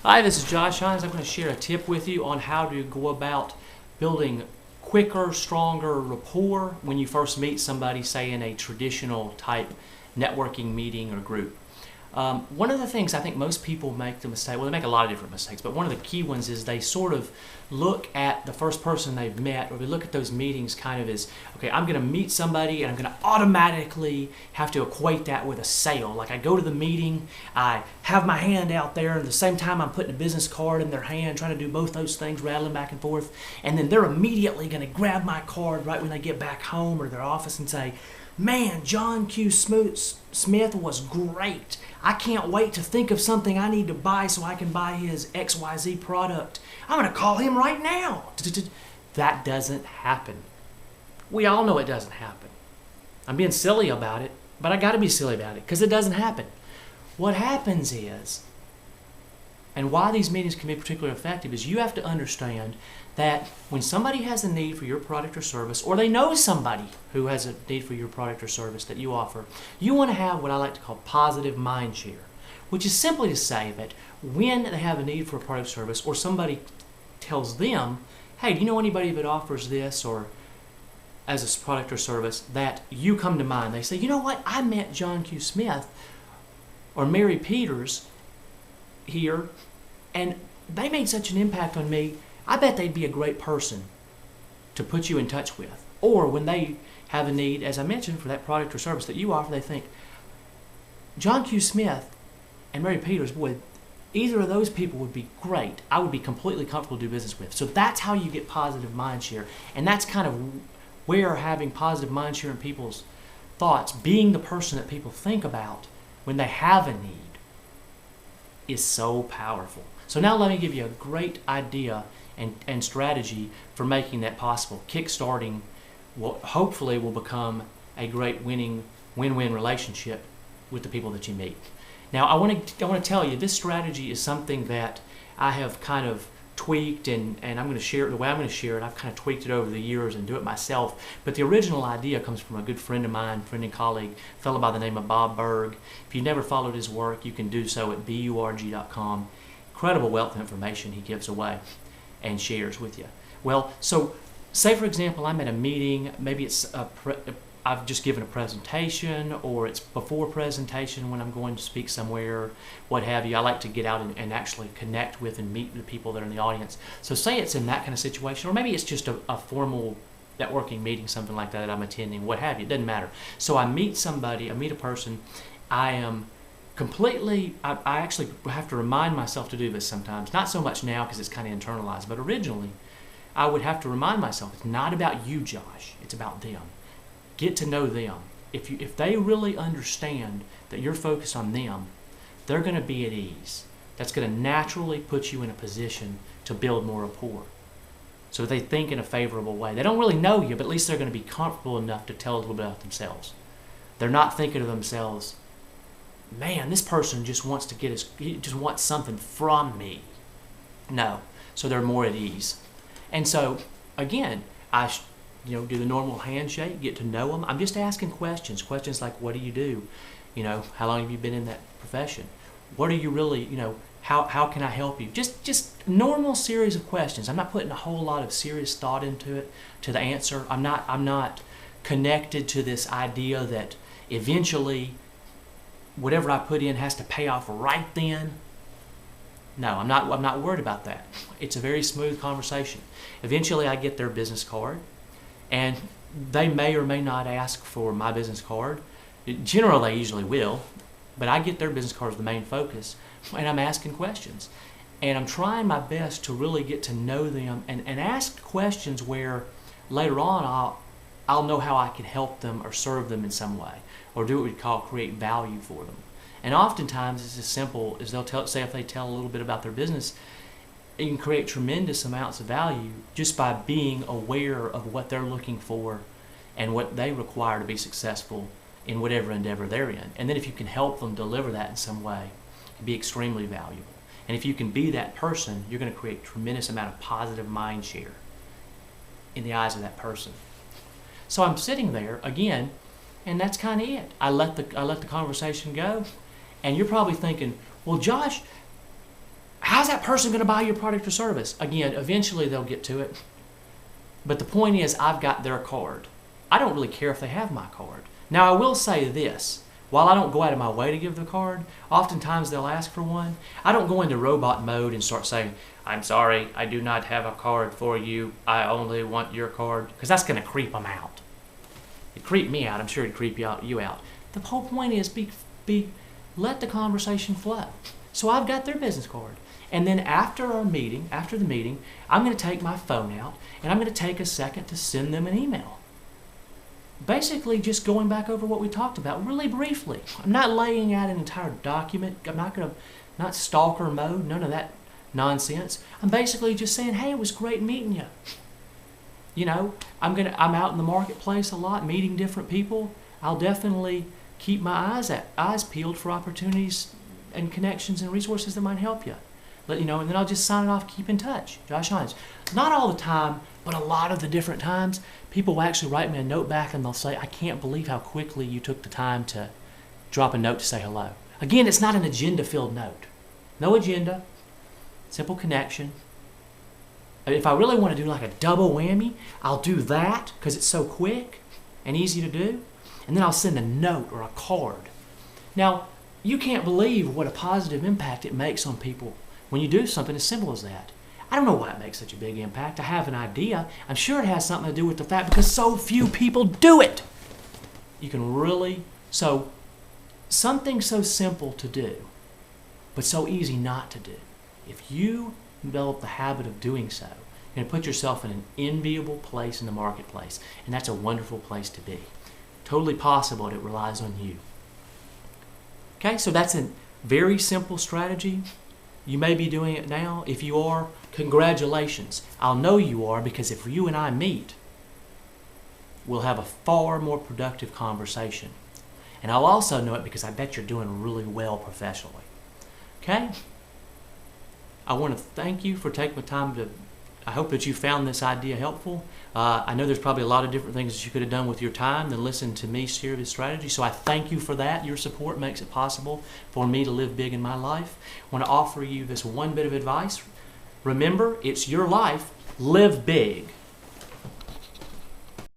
Hi, this is Josh Hinds. I'm going to share a tip with you on how to go about building quicker, stronger rapport when you first meet somebody, say in a traditional type networking meeting or group. One of the things I think most people make the mistake, well, they make a lot of different mistakes, but one of the key ones is they sort of look at the first person they've met, or they look at those meetings kind of as, okay, I'm going to meet somebody and I'm going to automatically have to equate that with a sale. Like I go to the meeting, I have my hand out there, and at the same time I'm putting a business card in their hand, trying to do both those things, rattling back and forth, and then they're immediately going to grab my card right when they get back home or their office and say, man, John Q. Smith was great. I can't wait to think of something I need to buy so I can buy his XYZ product. I'm going to call him right now. That doesn't happen. We all know it doesn't happen. I'm being silly about it, but I got to be silly about it because it doesn't happen. What happens is, and why these meetings can be particularly effective, is you have to understand that when somebody has a need for your product or service, or they know somebody who has a need for your product or service that you offer, you want to have what I like to call positive mind share, which is simply to say that when they have a need for a product or service, or somebody tells them, hey, do you know anybody that offers this or as a product or service, that you come to mind. They say, you know what, I met John Q. Smith or Mary Peters here, and they made such an impact on me, I bet they'd be a great person to put you in touch with. Or when they have a need, as I mentioned, for that product or service that you offer, they think, John Q. Smith and Mary Peters, boy, either of those people would be great. I would be completely comfortable to do business with. So that's how you get positive mind share. And that's kind of where having positive mind share in people's thoughts, being the person that people think about when they have a need, is so powerful. So now let me give you a great idea and strategy for making that possible. Kickstarting what hopefully will become a great win-win relationship with the people that you meet. Now I want to tell you, this strategy is something that I have kind of tweaked, and I'm going to share it the way I'm going to share it. I've kind of tweaked it over the years and do it myself, but the original idea comes from a good friend of mine, friend and colleague, a fellow by the name of Bob Berg. If you've never followed his work, you can do so at burg.com. Incredible wealth of information he gives away and shares with you. Well, so say for example I'm at a meeting, maybe it's I've just given a presentation, or it's before presentation when I'm going to speak somewhere, what have you. I like to get out and actually connect with and meet the people that are in the audience. So say it's in that kind of situation, or maybe it's just a formal networking meeting, something like that I'm attending, what have you, it doesn't matter. So I meet somebody, I meet a person, I am completely, I actually have to remind myself to do this sometimes, not so much now because it's kind of internalized, but originally I would have to remind myself, it's not about you, Josh, it's about them. Get to know them. If they really understand that you're focused on them, they're going to be at ease. That's going to naturally put you in a position to build more rapport. So they think in a favorable way. They don't really know you, but at least they're going to be comfortable enough to tell a little bit about themselves. They're not thinking of themselves, man, this person just wants to he just wants something from me. No. So they're more at ease. And so, again, I do the normal handshake, get to know them. I'm just asking questions like, what do you do? How long have you been in that profession? What are you really, how can I help you? Just normal series of questions. I'm not putting a whole lot of serious thought into it, to the answer. I'm not connected to this idea that eventually whatever I put in has to pay off right then. No, I'm not worried about that. It's a very smooth conversation. Eventually I get their business card, and they may or may not ask for my business card. Generally, they usually will, but I get their business card as the main focus, and I'm asking questions. And I'm trying my best to really get to know them and ask questions where later on I'll know how I can help them or serve them in some way, or do what we call create value for them. And oftentimes it's as simple as say if they tell a little bit about their business, it can create tremendous amounts of value just by being aware of what they're looking for and what they require to be successful in whatever endeavor they're in. And then if you can help them deliver that in some way, it can be extremely valuable. And if you can be that person, you're going to create a tremendous amount of positive mind share in the eyes of that person. So I'm sitting there again, and that's kind of it. I let the conversation go, and you're probably thinking, well, Josh, how how's that person going to buy your product or service? Again, eventually they'll get to it. But the point is, I've got their card. I don't really care if they have my card. Now, I will say this. While I don't go out of my way to give the card, oftentimes they'll ask for one. I don't go into robot mode and start saying, I'm sorry, I do not have a card for you. I only want your card. Because that's going to creep them out. It creeped me out. I'm sure it'd creep you out. The whole point is let the conversation flow. So I've got their business card. And then after the meeting, I'm going to take my phone out and I'm going to take a second to send them an email. Basically just going back over what we talked about really briefly. I'm not laying out an entire document. I'm not stalker mode, none of that nonsense. I'm basically just saying, hey, it was great meeting you. You know, I'm out in the marketplace a lot, meeting different people. I'll definitely keep my eyes peeled for opportunities and connections and resources that might help you. And then I'll just sign it off, keep in touch. Josh Hinds. Not all the time, but a lot of the different times, people will actually write me a note back and they'll say, I can't believe how quickly you took the time to drop a note to say hello. Again, it's not an agenda-filled note. No agenda, simple connection. If I really want to do like a double whammy, I'll do that because it's so quick and easy to do. And then I'll send a note or a card. Now, you can't believe what a positive impact it makes on people when you do something as simple as that. I don't know why it makes such a big impact. I have an idea. I'm sure it has something to do with the fact because so few people do it. Something so simple to do, but so easy not to do. If you develop the habit of doing so, you're going to put yourself in an enviable place in the marketplace, and that's a wonderful place to be. Totally possible, and it relies on you. Okay, so that's a very simple strategy. You may be doing it now. If you are, congratulations. I'll know you are because if you and I meet, we'll have a far more productive conversation. And I'll also know it because I bet you're doing really well professionally. Okay? I want to thank you for taking the time I hope that you found this idea helpful. I know there's probably a lot of different things that you could have done with your time than listen to me share this strategy. So I thank you for that. Your support makes it possible for me to live big in my life. I want to offer you this one bit of advice. Remember, it's your life. Live big.